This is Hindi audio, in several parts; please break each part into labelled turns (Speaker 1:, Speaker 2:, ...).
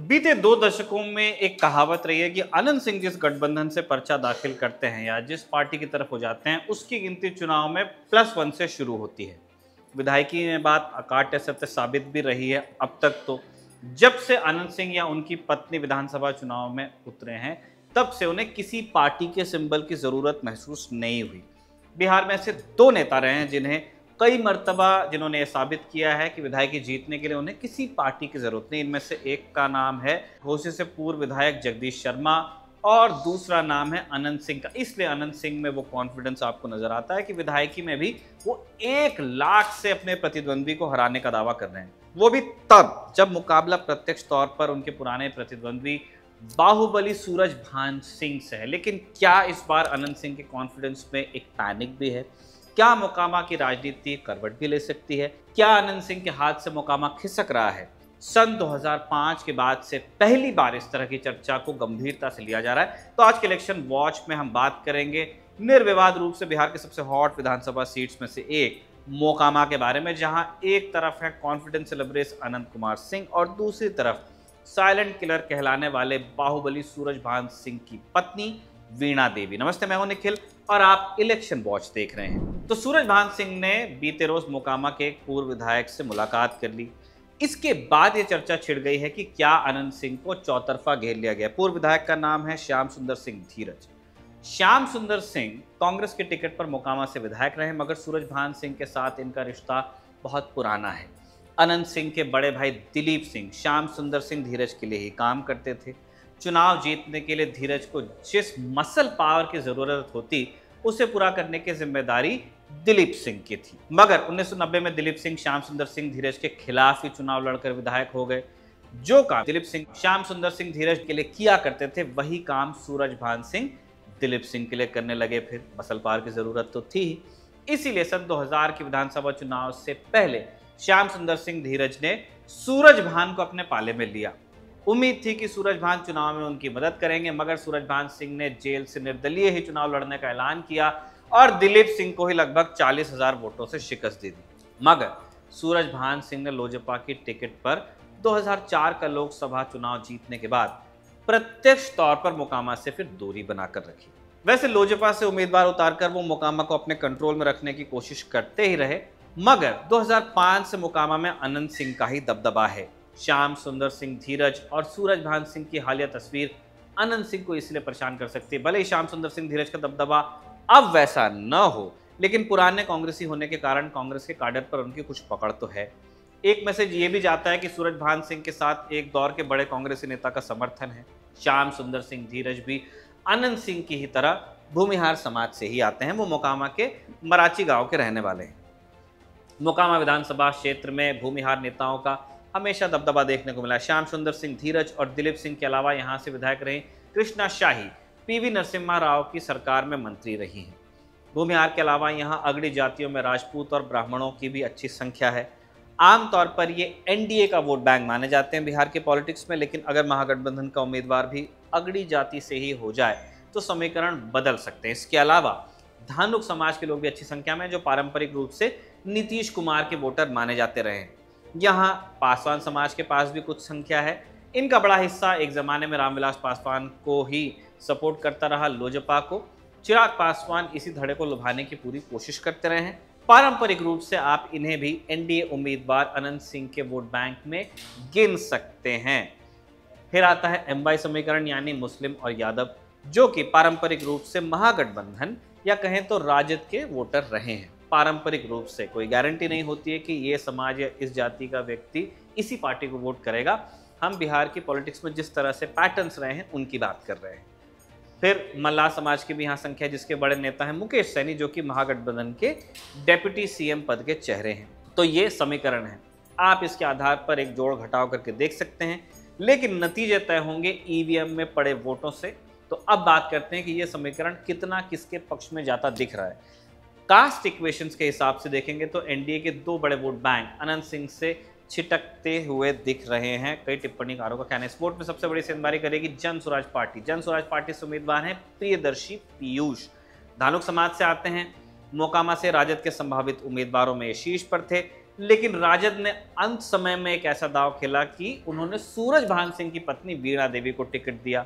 Speaker 1: बीते 2 दशकों में एक कहावत रही है कि अनंत सिंह जिस गठबंधन से पर्चा दाखिल करते हैं या जिस पार्टी की तरफ हो जाते हैं उसकी गिनती चुनाव में +1 से शुरू होती है। विधायकी में बात अकाट्य सत्य साबित भी रही है अब तक तो। जब से अनंत सिंह या उनकी पत्नी विधानसभा चुनाव में उतरे हैं तब से उन्हें किसी पार्टी के सिंबल की जरूरत महसूस नहीं हुई। बिहार में ऐसे 2 नेता रहे हैं जिन्हें कई मर्तबा जिन्होंने ये साबित किया है कि विधायकी जीतने के लिए उन्हें किसी पार्टी की जरूरत नहीं। इनमें से एक का नाम है घोसी से पूर्व विधायक जगदीश शर्मा और दूसरा नाम है अनंत सिंह का। इसलिए अनंत सिंह में वो कॉन्फिडेंस आपको नजर आता है कि विधायकी में भी वो 1 लाख से अपने प्रतिद्वंदी को हराने का दावा कर रहे हैं, वो भी तब जब मुकाबला प्रत्यक्ष तौर पर उनके पुराने प्रतिद्वंदी बाहुबली सूरजभान सिंह से है। लेकिन क्या इस बार अनंत सिंह के कॉन्फिडेंस में एक पैनिक भी है? क्या मोकामा की राजनीति करवट भी ले सकती है? क्या अनंत सिंह के हाथ से मोकामा खिसक रहा है? सन 2005 के बाद से पहली बार इस तरह की चर्चा को गंभीरता से लिया जा रहा है। तो आज के इलेक्शन वॉच में हम बात करेंगे निर्विवाद रूप से बिहार के सबसे हॉट विधानसभा सीट्स में से एक मोकामा के बारे में, जहां एक तरफ है कॉन्फिडेंस सेलिब्रेस अनंत कुमार सिंह और दूसरी तरफ साइलेंट किलर कहलाने वाले बाहुबली सूरजभान सिंह की पत्नी वीणा देवी। नमस्ते, मैं हूं निखिल और आप इलेक्शन वॉच देख रहे हैं। तो सूरजभान सिंह ने बीते रोज मोकामा के एक पूर्व विधायक से मुलाकात कर ली। इसके बाद यह चर्चा छिड़ गई है कि क्या अनंत सिंह को चौतरफा घेर लिया गया। पूर्व विधायक का नाम है श्याम सुंदर सिंह धीरज। श्याम सुंदर सिंह कांग्रेस के टिकट पर मोकामा से विधायक रहे, मगर सूरजभान सिंह के साथ इनका रिश्ता बहुत पुराना है। अनंत सिंह के बड़े भाई दिलीप सिंह श्याम सुंदर सिंह धीरज के लिए ही काम करते थे। चुनाव जीतने के लिए धीरज को जिस मसल पावर की जरूरत होती उसे पूरा करने की जिम्मेदारी दिलीप सिंह की थी। मगर 1990 में दिलीप सिंह श्याम सुंदर सिंह धीरज के खिलाफ ही चुनाव लड़कर विधायक हो गए। जो काम दिलीप सिंह श्याम सुंदर सिंह धीरज के लिए किया करते थे वही काम सूरजभान सिंह दिलीप सिंह के लिए करने लगे। फिर मसल पावर की जरूरत तो थी ही, इसीलिए सन 2000 के विधानसभा चुनाव से पहले श्याम सुंदर सिंह धीरज ने सूरजभान को अपने पाले में लिया। उम्मीद थी कि सूरजभान चुनाव में उनकी मदद करेंगे, मगर सूरजभान सिंह ने जेल से निर्दलीय ही चुनाव लड़ने का ऐलान किया और दिलीप सिंह को ही लगभग 40,000 वोटों से शिकस्त दे दी। मगर सूरजभान सिंह ने लोजपा की टिकट पर 2004 का लोकसभा चुनाव जीतने के बाद प्रत्यक्ष तौर पर मोकामा से फिर दूरी बनाकर रखी। वैसे लोजपा से उम्मीदवार उतारकर वो मोकामा को अपने कंट्रोल में रखने की कोशिश करते ही रहे, मगर 2005 से मोकामा में अनंत सिंह का ही दबदबा है। श्याम सुंदर सिंह धीरज और सूरजभान सिंह की हालिया तस्वीर अनंत सिंह को इसलिए परेशान कर सकती है। भले ही श्याम सुंदर सिंह धीरज का दबदबा अब वैसा न हो, लेकिन पुराने कांग्रेसी होने के कारण कांग्रेस के काडर पर उनकी कुछ पकड़ तो है। एक मैसेज ये भी जाता है कि सूरजभान सिंह के साथ एक दौर के बड़े कांग्रेसी नेता का समर्थन है। श्याम सुंदर सिंह धीरज भी अनंत सिंह की ही तरह भूमिहार समाज से ही आते हैं। वो मोकामा के मराची गांव के रहने वाले हैं। मोकामा विधानसभा क्षेत्र में भूमिहार नेताओं का हमेशा दबदबा देखने को मिला। श्याम सुंदर सिंह धीरज और दिलीप सिंह के अलावा यहाँ से विधायक रहे कृष्णा शाही पीवी नरसिम्हा राव की सरकार में मंत्री रही हैं। भूमिहार के अलावा यहाँ अगड़ी जातियों में राजपूत और ब्राह्मणों की भी अच्छी संख्या है। आमतौर पर ये एनडीए का वोट बैंक माने जाते हैं बिहार के पॉलिटिक्स में, लेकिन अगर महागठबंधन का उम्मीदवार भी अगड़ी जाति से ही हो जाए तो समीकरण बदल सकते हैं। इसके अलावा धानुक समाज के लोग भी अच्छी संख्या में, जो पारंपरिक रूप से नीतीश कुमार के वोटर माने जाते रहे हैं। यहाँ पासवान समाज के पास भी कुछ संख्या है। इनका बड़ा हिस्सा एक जमाने में रामविलास पासवान को ही सपोर्ट करता रहा, लोजपा को। चिराग पासवान इसी धड़े को लुभाने की पूरी कोशिश करते रहे हैं। पारंपरिक रूप से आप इन्हें भी एनडीए उम्मीदवार अनंत सिंह के वोट बैंक में गिन सकते हैं। फिर आता है एमवाई समीकरण, यानी मुस्लिम और यादव, जो कि पारंपरिक रूप से महागठबंधन या कहें तो राजद के वोटर रहे हैं। पारंपरिक रूप से कोई गारंटी नहीं होती है कि ये समाज या इस जाति का व्यक्ति इसी पार्टी को वोट करेगा। हम बिहार की पॉलिटिक्स में जिस तरह से पैटर्न्स रहे हैं उनकी बात कर रहे हैं। फिर मल्लाह समाज की भी यहाँ संख्या है, जिसके बड़े नेता हैं मुकेश सैनी, जो कि महागठबंधन के डेप्यूटी सीएम पद के चेहरे हैं। तो ये समीकरण है, आप इसके आधार पर एक जोड़ घटाव करके देख सकते हैं, लेकिन नतीजे तय होंगे ईवीएम में पड़े वोटों से। तो अब बात करते हैं कि ये समीकरण कितना किसके पक्ष में जाता दिख रहा है। कास्ट इक्वेशंस के हिसाब से देखेंगे तो एनडीए के 2 बड़े वोट बैंक अनंत सिंह से छिटकते हुए दिख रहे हैं। कई टिप्पणीकारों का कहना है इस वोट में सबसे बड़ी सेंधमारी करेगी जन स्वराज पार्टी। जन स्वराज पार्टी से उम्मीदवार हैं प्रियदर्शी पीयूष। धानुक समाज से आते हैं। मोकामा से राजद के संभावित उम्मीदवारों में शीर्ष पर थे, लेकिन राजद ने अंत समय में एक ऐसा दांव खेला कि उन्होंने सूरजभान सिंह की पत्नी वीणा देवी को टिकट दिया।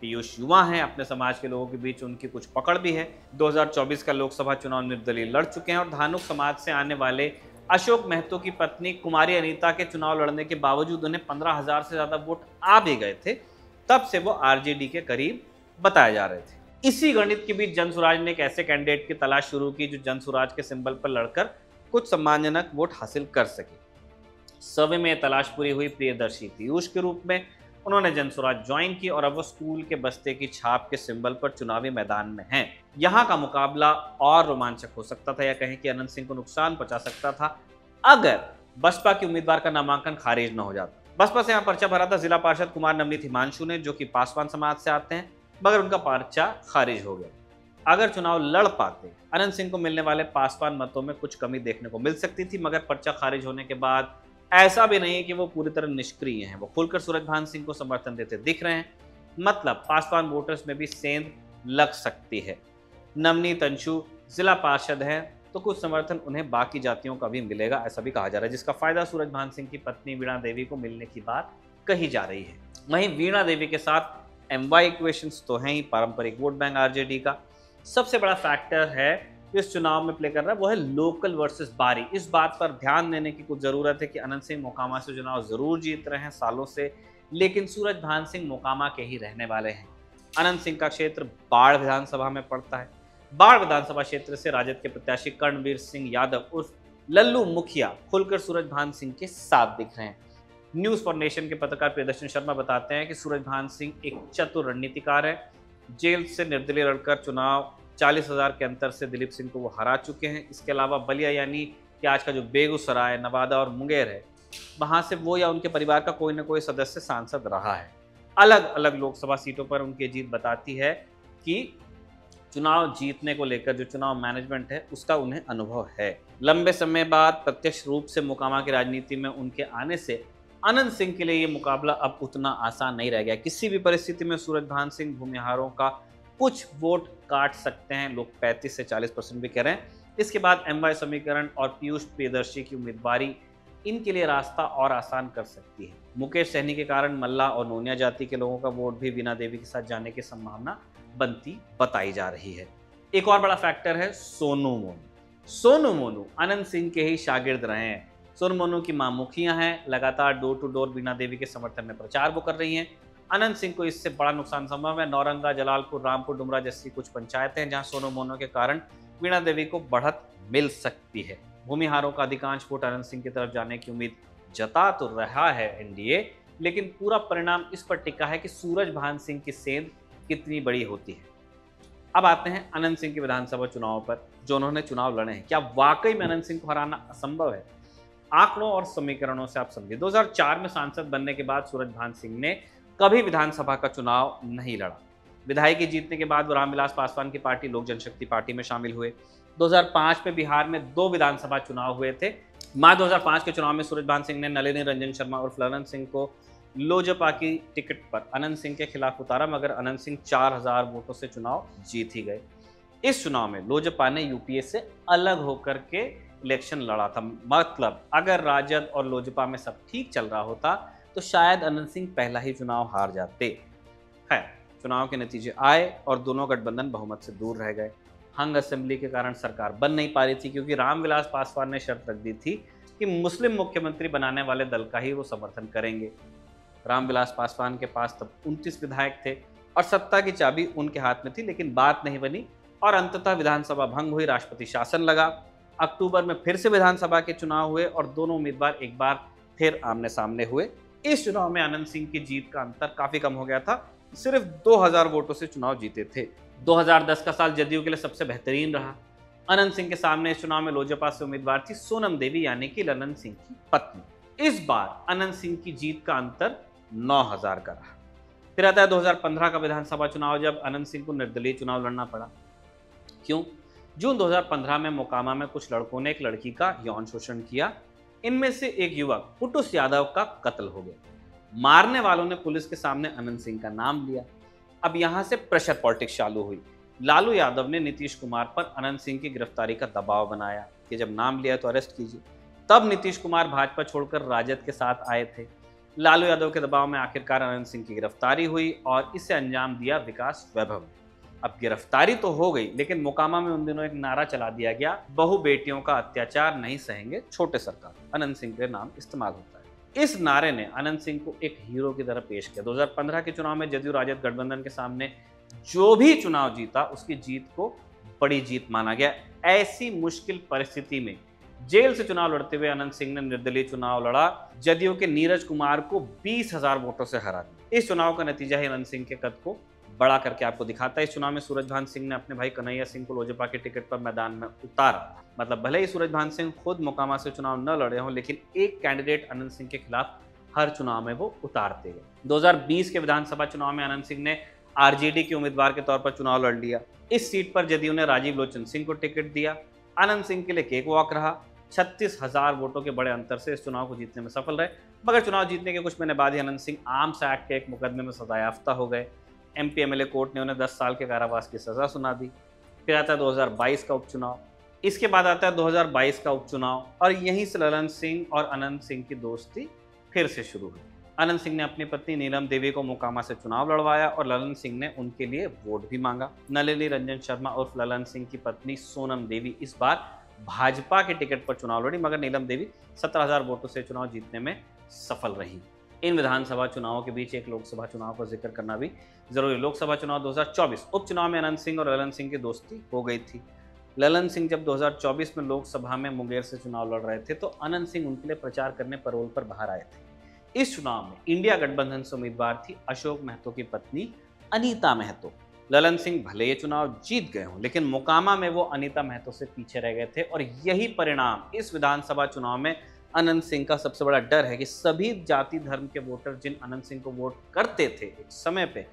Speaker 1: पीयूष युवा हैं, अपने समाज के लोगों के बीच उनकी कुछ पकड़ भी है। 2024 का लोकसभा चुनाव निर्दलीय लड़ चुके हैं और धानुक समाज से आने वाले अशोक महतो की पत्नी कुमारी अनीता के चुनाव लड़ने के बावजूद उन्हें 15,000 से ज्यादा वोट आ भी गए थे। तब से वो आरजेडी के करीब बताए जा रहे थे। इसी गणित के बीच जनसुराज ने एक ऐसे कैंडिडेट की तलाश शुरू की जो जनसुराज के सिंबल पर लड़कर कुछ सम्मानजनक वोट हासिल कर सके। सर्वे में तलाश पूरी हुई प्रियदर्शी पीयूष के रूप में। उन्होंने जनसुराज ज्वाइन की और अब वो स्कूल के बस्ते की छाप के सिंबल पर चुनावी मैदान में हैं। यहाँ का मुकाबला और रोमांचक हो सकता था, या कहें कि अनंत सिंह को नुकसान पहुंचा सकता था अगर बसपा के उम्मीदवार का नामांकन खारिज न हो जाता। बसपा से यहाँ पर्चा भरा था जिला पार्षद कुमार नवनीत हिमांशु ने, जो कि पासवान समाज से आते हैं, मगर उनका पर्चा खारिज हो गया। अगर चुनाव लड़ पाते अनंत सिंह को मिलने वाले पासवान मतों में कुछ कमी देखने को मिल सकती थी, मगर पर्चा खारिज होने के बाद ऐसा भी नहीं है कि वो पूरी तरह निष्क्रिय हैं। वो खुलकर सूरजभान सिंह को समर्थन देते दिख रहे हैं। मतलब पासवान वोटर्स में भी सेंध लग सकती है। नवनीत अंशु जिला पार्षद हैं तो कुछ समर्थन उन्हें बाकी जातियों का भी मिलेगा, ऐसा भी कहा जा रहा है, जिसका फायदा सूरजभान सिंह की पत्नी वीणा देवी को मिलने की बात कही जा रही है। वहीं वीणा देवी के साथ एमवाई इक्वेशंस तो हैं ही, पारंपरिक वोट बैंक आरजेडी का। सबसे बड़ा फैक्टर है इस चुनाव में प्ले कर रहा है वो है लोकल वर्सेस बारी। इस बात पर ध्यान देने की कुछ जरूरत है कि अनंत सिंह मोकामा से चुनाव जरूर जीत रहे हैं सालों से, लेकिन सूरजभान सिंह मोकामा के ही रहने वाले हैं। अनंत सिंह का क्षेत्र बाढ़ विधानसभा में पड़ता है। बाढ़ विधानसभा क्षेत्र से राजद के प्रत्याशी कर्णवीर सिंह यादव उर्फ लल्लू मुखिया खुलकर सूरजभान सिंह के साथ दिख रहे हैं। न्यूज फॉर नेशन के पत्रकार प्रियदर्शन शर्मा बताते हैं कि सूरजभान सिंह एक चतुर रणनीतिकार है। जेल से निर्दलीय लड़कर चुनाव 40,000 के अंतर से दिलीप सिंह को वो हरा चुके हैं। इसके अलावा बलिया यानी कि आज का जो बेगूसराय, नवादा और मुंगेर है, वहां से वो या उनके परिवार का कोई ना कोई सदस्य सांसद रहा है। अलग अलग लोकसभा सीटों पर उनकी जीत बताती है कि चुनाव जीतने को लेकर जो चुनाव मैनेजमेंट है उसका उन्हें अनुभव है। लंबे समय बाद प्रत्यक्ष रूप से मोकामा की राजनीति में उनके आने से अनंत सिंह के लिए ये मुकाबला अब उतना आसान नहीं रह गया। किसी भी परिस्थिति में सूरजभान सिंह भूमिहारों का कुछ वोट काट सकते हैं। लोग 35 से 40% भी कह रहे हैं। इसके बाद एमवाई समीकरण और पीयूष प्रियदर्शी की उम्मीदवारी इनके लिए रास्ता और आसान कर सकती है। मुकेश सहनी के कारण मल्ला और नोनिया जाति के लोगों का वोट भी वीणा देवी के साथ जाने की संभावना बनती बताई जा रही है। एक और बड़ा फैक्टर है सोनू मोनू। सोनू मोनू अनंत सिंह के ही शागिर्द रहे हैं। सोनू मोनू की मां मुखिया हैं, लगातार door to door Veena Devi के समर्थन में प्रचार वो कर रही हैं। अनंत सिंह को इससे बड़ा नुकसान संभव है। नौरंगा, जलालपुर, रामपुर, डुमरा जैसी कुछ पंचायतें हैं जहां सोनू मोनू के कारण वीणा देवी को बढ़त मिल सकती है। भूमिहारों का अधिकांश वोट अनंत सिंह की तरफ जाने की उम्मीद जता तो रहा है एनडीए, लेकिन पूरा परिणाम इस पर टिका है कि सूरजभान सिंह की सेंध कितनी बड़ी होती है। अब आते हैं अनंत सिंह के विधानसभा चुनाव पर जो उन्होंने चुनाव लड़े हैं। क्या वाकई में अनंत सिंह को हराना असंभव है? आंकड़ों और समीकरणों से आप समझिए। 2004 में सांसद बनने के बाद सूरजभान सिंह ने कभी विधानसभा का चुनाव नहीं लड़ा। विधायकी जीतने के बाद वो रामविलास पासवान की पार्टी लोक जनशक्ति पार्टी में शामिल हुए। 2005 में बिहार में 2 विधानसभा चुनाव हुए थे। मार्च 2005 के चुनाव में सूरजभान सिंह ने नलिनी रंजन शर्मा और अनंत सिंह को लोजपा की टिकट पर अनंत सिंह के खिलाफ उतारा, मगर अनंत सिंह 4000 वोटों से चुनाव जीत ही गए। इस चुनाव में लोजपा ने यूपीए से अलग होकर के इलेक्शन लड़ा था। मतलब अगर राजद और लोजपा में सब ठीक चल रहा होता तो शायद अनंत सिंह पहला ही चुनाव हार जाते। है चुनाव के नतीजे आए और दोनों गठबंधन बहुमत से दूर रह गए। हंग असेंबली के कारण सरकार बन नहीं पा रही थी, क्योंकि रामविलास पासवान ने शर्त रख दी थी कि मुस्लिम मुख्यमंत्री बनाने वाले दल का ही वो समर्थन करेंगे। रामविलास पासवान के पास तब 29 विधायक थे और सत्ता की चाबी उनके हाथ में थी, लेकिन बात नहीं बनी और अंततः विधानसभा भंग हुई, राष्ट्रपति शासन लगा। अक्टूबर में फिर से विधानसभा के चुनाव हुए और दोनों उम्मीदवार एक बार फिर आमने सामने हुए। इस चुनाव में अनंत सिंह की जीत का अंतर काफी कम हो गया था, सिर्फ 2000 वोटों से चुनाव जीते थे। 2010 का साल जदयू के लिए सबसे बेहतरीन रहा। अनंत सिंह के सामने इस चुनाव में लोजपा से उम्मीदवार थी सोनम देवी, यानी कि अनंत सिंह की पत्नी। इस बार अनंत सिंह की जीत का अंतर 9000 का रहा। फिर आता है 2015 का विधानसभा चुनाव, जब अनंत सिंह को निर्दलीय चुनाव लड़ना पड़ा। क्यों? जून 2015 में मोकामा में कुछ लड़कों ने एक लड़की का यौन शोषण किया। इनमें से एक युवक पुटुस यादव का कत्ल हो गया। मारने वालों ने पुलिस के सामने अनंत सिंह का नाम लिया। अब यहां से प्रेशर पॉलिटिक्स चालू हुई। लालू यादव ने नीतीश कुमार पर अनंत सिंह की गिरफ्तारी का दबाव बनाया कि जब नाम लिया तो अरेस्ट कीजिए। तब नीतीश कुमार भाजपा छोड़कर राजद के साथ आए थे। लालू यादव के दबाव में आखिरकार अनंत सिंह की गिरफ्तारी हुई और इसे अंजाम दिया विकास वैभव ने। अब गिरफ्तारी तो हो गई, लेकिन मोकामा में उन दिनों एक नारा चला दिया गया, बहु बेटियों का अत्याचार नहीं सहेंगे छोटे सरकार। अनंत सिंह के नाम इस्तेमाल होता है। इस नारे ने अनंत सिंह को एक हीरो की तरह पेश किया। 2015 के चुनाव में जदयू राजद गठबंधन के सामने जो भी चुनाव जीता, उसकी जीत को बड़ी जीत माना गया। ऐसी मुश्किल परिस्थिति में जेल से चुनाव लड़ते हुए अनंत सिंह ने निर्दलीय चुनाव लड़ा, जदयू के नीरज कुमार को 20,000 वोटों से हरा दिया। इस चुनाव का नतीजा ही अनंत सिंह के कद को बड़ा करके आपको दिखाता है। इस चुनाव में सूरजभान सिंह ने अपने भाई कन्हैया सिंह को लोजपा के टिकट पर मैदान में उतारा। मतलब भले ही सूरजभान सिंह खुद मोकामा से चुनाव न लड़े हों, लेकिन एक कैंडिडेट अनंत सिंह के खिलाफ हर चुनाव में वो उतारते गए। 2020 के विधानसभा चुनाव में अनंत सिंह ने आरजेडी के उम्मीदवार के तौर पर चुनाव लड़ लिया। इस सीट पर जदयू ने राजीव लोचन सिंह को टिकट दिया। अनंत सिंह के लिए केक वॉक रहा। 36,000 वोटों के बड़े अंतर से इस चुनाव को जीतने में सफल रहे। मगर चुनाव जीतने के कुछ महीने बाद ही अनंत सिंह आर्म्स एक्ट के एक मुकदमे में सजायाफ्ता हो गए। एमपी एमएलए कोर्ट ने उन्हें 10 साल के कारावास की सजा सुना दी। फिर आता है 2022 का उपचुनाव। इसके बाद आता है 2022 का उपचुनाव और यहीं से ललन सिंह और अनंत सिंह की दोस्ती फिर से शुरू हुई। अनंत सिंह ने अपनी पत्नी नीलम देवी को मोकामा से चुनाव लड़वाया और ललन सिंह ने उनके लिए वोट भी मांगा। नलिनी रंजन शर्मा उर्फ ललन सिंह की पत्नी सोनम देवी इस बार भाजपा के टिकट पर चुनाव लड़ी, मगर नीलम देवी 17,000 वोटों से चुनाव जीतने में सफल रही। इन विधानसभा चुनावों के बीच एक लोकसभा चुनाव का जिक्र करना भी जरूरी। लोकसभा चुनाव 2024 उपचुनाव में अनंत सिंह और ललन सिंह की दोस्ती हो गई थी। ललन सिंह जब 2024 में लोकसभा में मुंगेर से चुनाव लड़ रहे थे तो अनंत सिंह उनके लिए प्रचार करने पैरोल पर बाहर आए थे। इस चुनाव में इंडिया गठबंधन से उम्मीदवार थी अशोक महतो की पत्नी अनीता महतो। ललन सिंह भले ये चुनाव जीत गए हों, लेकिन मोकामा में वो अनीता महतो से पीछे रह गए थे और यही परिणाम इस विधानसभा चुनाव में अनंत सिंह का सबसे बड़ा डर है कि सभी जाति धर्म के वोटर जिन अनंत सिंह को वोट करते थे एक समय पे,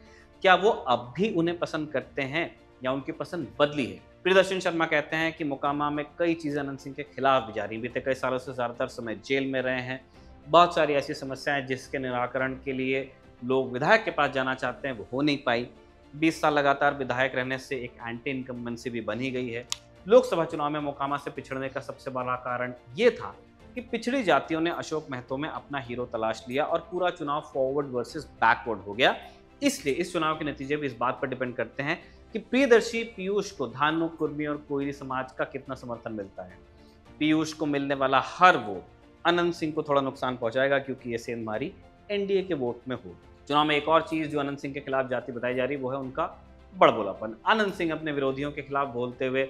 Speaker 1: क्या वो अब भी उन्हें पसंद करते हैं या उनकी पसंद बदली है। प्रियदर्शन शर्मा कहते हैं कि मोकामा में कई चीजें अनंत सिंह के खिलाफ भी जारी। बीते कई सालों से ज्यादातर समय जेल में रहे हैं। बहुत सारी ऐसी समस्याएं जिसके निराकरण के लिए लोग विधायक के पास जाना चाहते हैं, वो हो नहीं पाई। 20 साल लगातार विधायक रहने से एक एंटी इनकम्बेंसी भी बनी गई है। लोकसभा चुनाव में मोकामा से पिछड़ने का सबसे बड़ा कारण ये था कि पिछड़ी जातियों ने अशोक महतो में अपना हीरो तलाश लिया और पूरा चुनाव फॉरवर्ड वर्सेस बैकवर्ड हो गया। इसलिए इस चुनाव के नतीजे भी इस बात पर डिपेंड करते हैं कि प्रियदर्शी पीयूष को धानु, कुर्मी और कोयरी समाज का कितना समर्थन मिलता है। पीयूष को मिलने वाला हर वोट अनंत सिंह को थोड़ा नुकसान पहुंचाएगा, क्योंकि ये सेंधमारी एनडीए के वोट में हो। चुनाव में एक और चीज जो अनंत सिंह के खिलाफ जाती बताई जा रही वो है उनका बड़बोलापन। अनंत सिंह अपने विरोधियों के खिलाफ बोलते हुए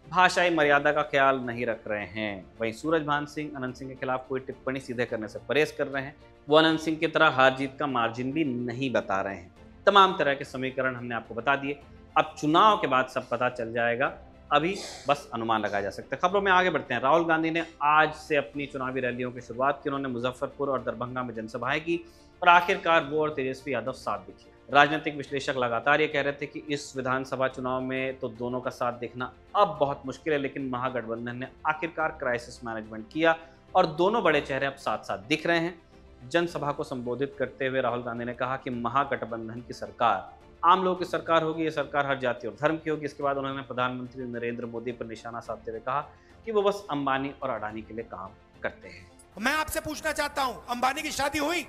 Speaker 1: भाषाई मर्यादा का ख्याल नहीं रख रहे हैं। वहीं सूरजभान सिंह अनंत सिंह के खिलाफ कोई टिप्पणी सीधे करने से परहेज कर रहे हैं। वो अनंत सिंह की तरह हार जीत का मार्जिन भी नहीं बता रहे हैं। तमाम तरह के समीकरण हमने आपको बता दिए। अब चुनाव के बाद सब पता चल जाएगा, अभी बस अनुमान लगाया जा सकता है। खबरों में आगे बढ़ते हैं। राहुल गांधी ने आज से अपनी चुनावी रैलियों की शुरुआत की। उन्होंने मुजफ्फरपुर और दरभंगा में जनसभाएं की और आखिरकार वो और तेजस्वी यादव साथ दिखे। राजनीतिक विश्लेषक लगातार ये कह रहे थे कि इस विधानसभा चुनाव में तो दोनों का साथ देखना अब बहुत मुश्किल है, लेकिन महागठबंधन ने आखिरकार क्राइसिस मैनेजमेंट किया और दोनों बड़े चेहरे अब साथ साथ दिख रहे हैं। जनसभा को संबोधित करते हुए राहुल गांधी ने कहा कि महागठबंधन की सरकार आम लोगों की सरकार होगी, ये सरकार हर जाति और धर्म की होगी। इसके बाद उन्होंने प्रधानमंत्री नरेंद्र मोदी पर निशाना साधते हुए कहा कि वो बस अंबानी और अडानी के लिए काम करते हैं।
Speaker 2: मैं आपसे पूछना चाहता हूं, अंबानी की शादी हुई?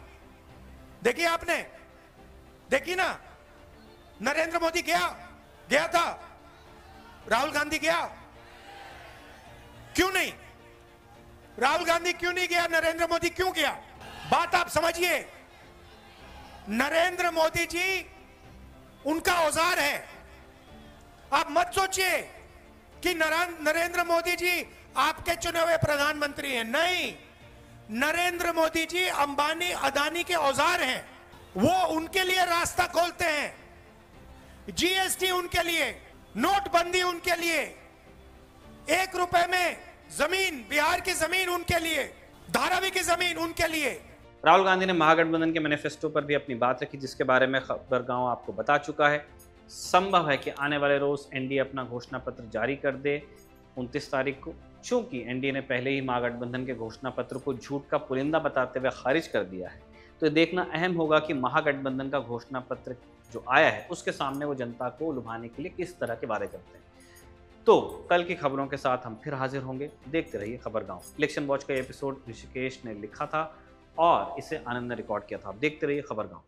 Speaker 2: देखी आपने? देखी ना? नरेंद्र मोदी गया था? राहुल गांधी गया? क्यों नहीं? राहुल गांधी क्यों नहीं गया? नरेंद्र मोदी क्यों गया? बात आप समझिए। नरेंद्र मोदी जी उनका औजार है। आप मत सोचिए कि नरेंद्र मोदी जी आपके चुने हुए प्रधानमंत्री हैं। नहीं, नरेंद्र मोदी जी अंबानी अदानी के औजार हैं। वो उनके लिए रास्ता खोलते हैं। जीएसटी उनके लिए, नोटबंदी उनके लिए, 1 रुपए में जमीन, बिहार की जमीन उनके लिए, धारावी की जमीन उनके लिए।
Speaker 1: राहुल गांधी ने महागठबंधन के मैनिफेस्टो पर भी अपनी बात रखी, जिसके बारे में खबरगांव आपको बता चुका है। संभव है कि आने वाले रोज एनडीए अपना घोषणा पत्र जारी कर दे 29 तारीख को। चूंकि एनडीए ने पहले ही महागठबंधन के घोषणा पत्र को झूठ का पुलिंदा बताते हुए खारिज कर दिया है, तो ये देखना अहम होगा कि महागठबंधन का घोषणा पत्र जो आया है उसके सामने वो जनता को लुभाने के लिए किस तरह के वादे करते हैं। तो कल की खबरों के साथ हम फिर हाजिर होंगे। देखते रहिए खबरगांव। इलेक्शन वॉच का एपिसोड ऋषिकेश ने लिखा था और इसे आनंद ने रिकॉर्ड किया था। आप देखते रहिए खबरगांव।